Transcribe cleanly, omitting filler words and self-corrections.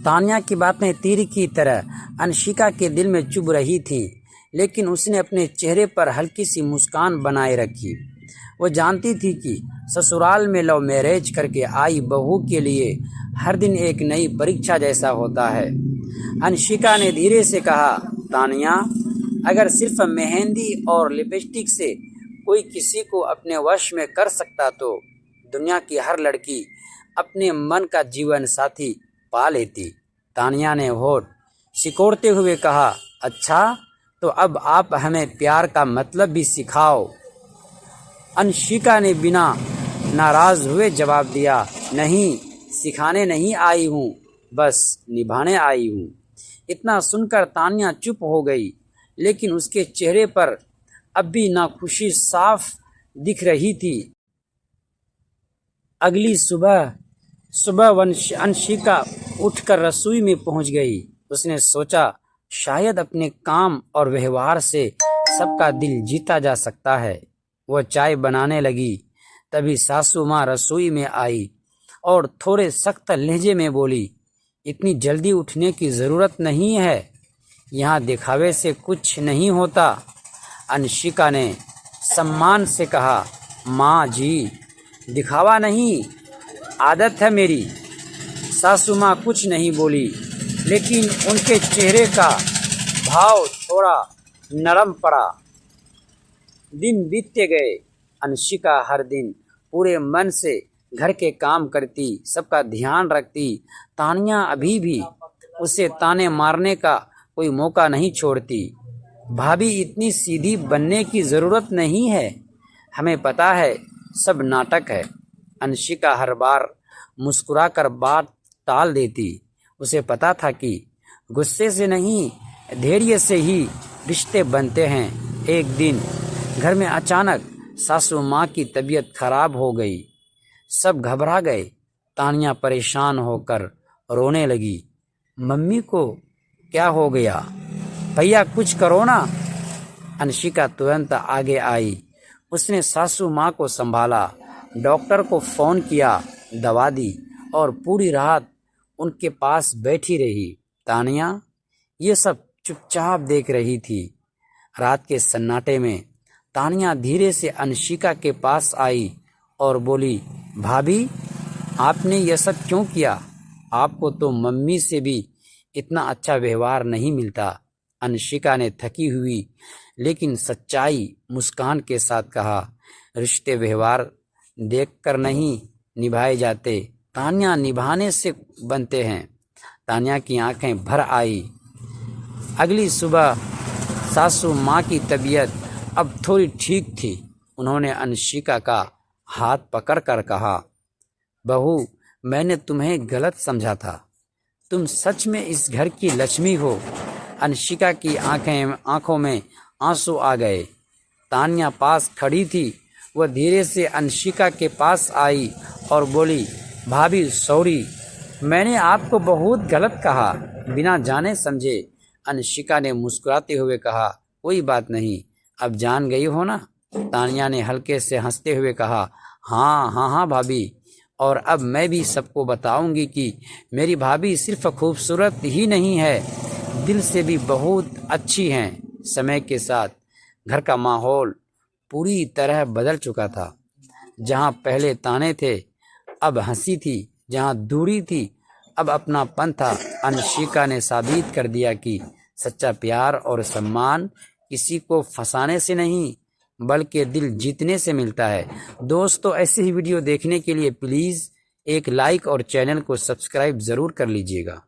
तान्या की बातें तीर की तरह अंशिका के दिल में चुभ रही थीं, लेकिन उसने अपने चेहरे पर हल्की सी मुस्कान बनाए रखी। वो जानती थी कि ससुराल में लव मैरिज करके आई बहू के लिए हर दिन एक नई परीक्षा जैसा होता है। अंशिका ने धीरे से कहा, तान्या, अगर सिर्फ मेहंदी और लिपस्टिक से कोई किसी को अपने वश में कर सकता तो दुनिया की हर लड़की अपने मन का जीवन साथी पा लेती। तान्या ने होठ सिकोड़ते हुए कहा, अच्छा, तो अब आप हमें प्यार का मतलब भी सिखाओ। अंशिका ने बिना नाराज हुए जवाब दिया, नहीं, सिखाने नहीं आई हूँ, बस निभाने आई हूँ। इतना सुनकर तान्या चुप हो गई, लेकिन उसके चेहरे पर अब भी नाखुशी साफ दिख रही थी। अगली सुबह अंशिका उठकर रसोई में पहुंच गई। उसने सोचा, शायद अपने काम और व्यवहार से सबका दिल जीता जा सकता है। वह चाय बनाने लगी, तभी सासू माँ रसोई में आई और थोड़े सख्त लहजे में बोली, इतनी जल्दी उठने की ज़रूरत नहीं है, यहाँ दिखावे से कुछ नहीं होता। अंशिका ने सम्मान से कहा, माँ जी, दिखावा नहीं, आदत है मेरी। सासू माँ कुछ नहीं बोली, लेकिन उनके चेहरे का भाव थोड़ा नरम पड़ा। दिन बीतते गए। अंशिका हर दिन पूरे मन से घर के काम करती, सबका ध्यान रखती। तान्या अभी भी उसे ताने मारने का कोई मौका नहीं छोड़ती। भाभी, इतनी सीधी बनने की ज़रूरत नहीं है, हमें पता है सब नाटक है। अंशिका हर बार मुस्कुराकर बात टाल देती। उसे पता था कि गुस्से से नहीं, धैर्य से ही रिश्ते बनते हैं। एक दिन घर में अचानक सासू माँ की तबीयत खराब हो गई। सब घबरा गए। तान्या परेशान होकर रोने लगी, मम्मी को क्या हो गया? भैया, कुछ करो ना। अंशिका तुरंत आगे आई। उसने सासू माँ को संभाला, डॉक्टर को फ़ोन किया, दवा दी और पूरी रात उनके पास बैठी रही। तान्या ये सब चुपचाप देख रही थी। रात के सन्नाटे में तान्या धीरे से अंशिका के पास आई और बोली, भाभी, आपने यह सब क्यों किया? आपको तो मम्मी से भी इतना अच्छा व्यवहार नहीं मिलता। अंशिका ने थकी हुई लेकिन सच्चाई मुस्कान के साथ कहा, रिश्ते व्यवहार देखकर नहीं निभाए जाते, तान्या, निभाने से बनते हैं। तान्या की आंखें भर आई। अगली सुबह सासू माँ की तबीयत अब थोड़ी ठीक थी। उन्होंने अंशिका का हाथ पकड़कर कहा, बहू, मैंने तुम्हें गलत समझा था, तुम सच में इस घर की लक्ष्मी हो। अंशिका की आंखों में आंसू आ गए। तान्या पास खड़ी थी। वह धीरे से अंशिका के पास आई और बोली, भाभी, सॉरी, मैंने आपको बहुत गलत कहा, बिना जाने समझे। अंशिका ने मुस्कुराते हुए कहा, कोई बात नहीं, अब जान गई हो ना। तान्या ने हल्के से हंसते हुए कहा, हाँ हाँ हाँ भाभी, और अब मैं भी सबको बताऊंगी कि मेरी भाभी सिर्फ खूबसूरत ही नहीं है, दिल से भी बहुत अच्छी हैं। समय के साथ घर का माहौल पूरी तरह बदल चुका था। जहाँ पहले ताने थे, अब हंसी थी। जहाँ दूरी थी, अब अपनापन था। अंशिका ने साबित कर दिया कि सच्चा प्यार और सम्मान किसी को फंसाने से नहीं, बल्कि दिल जीतने से मिलता है। दोस्तों, ऐसे ही वीडियो देखने के लिए प्लीज़ एक लाइक और चैनल को सब्सक्राइब ज़रूर कर लीजिएगा।